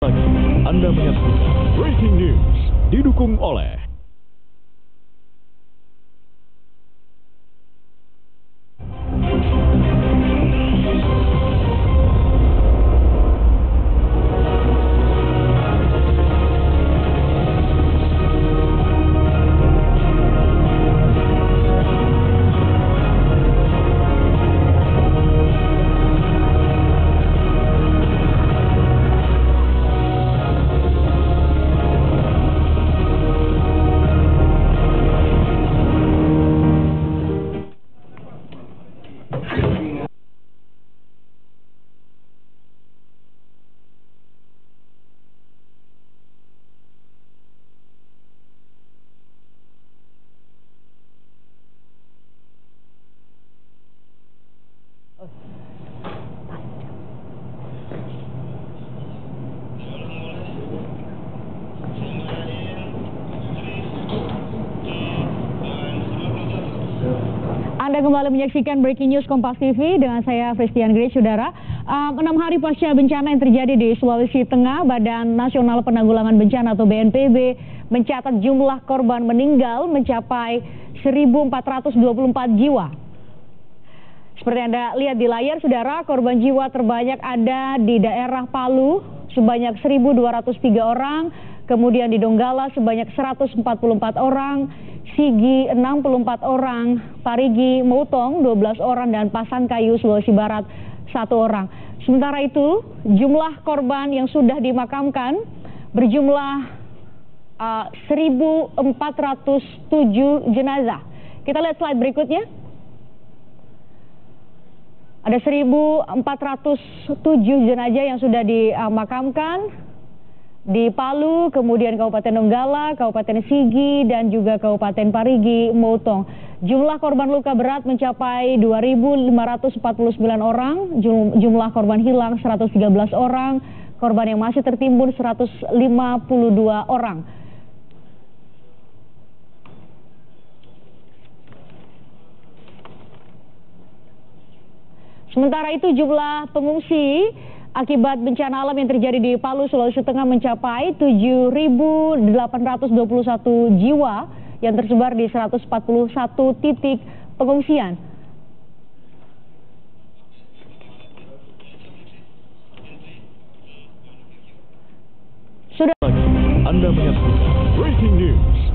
Anda menyaksikan Breaking News didukung oleh Anda kembali menyaksikan Breaking News Kompas TV dengan saya Fristian Grace, saudara. 6 hari pasca bencana yang terjadi di Sulawesi Tengah, Badan Nasional Penanggulangan Bencana atau BNPB mencatat jumlah korban meninggal mencapai 1.424 jiwa. Seperti Anda lihat di layar, saudara, korban jiwa terbanyak ada di daerah Palu sebanyak 1.203 orang, kemudian di Donggala sebanyak 144 orang, Sigi 64 orang, Parigi Mutong 12 orang, dan Pasangkayu Sulawesi Barat 1 orang. Sementara itu, jumlah korban yang sudah dimakamkan berjumlah 1.407 jenazah. Kita lihat slide berikutnya. Ada 1.407 jenazah yang sudah dimakamkan di Palu, kemudian Kabupaten Donggala, Kabupaten Sigi, dan juga Kabupaten Parigi Mutong. Jumlah korban luka berat mencapai 2.549 orang, jumlah korban hilang 113 orang, korban yang masih tertimbun 152 orang. Sementara itu jumlah pengungsi akibat bencana alam yang terjadi di Palu, Sulawesi Tengah mencapai 7.821 jiwa yang tersebar di 141 titik pengungsian. Anda menyaksikan Breaking News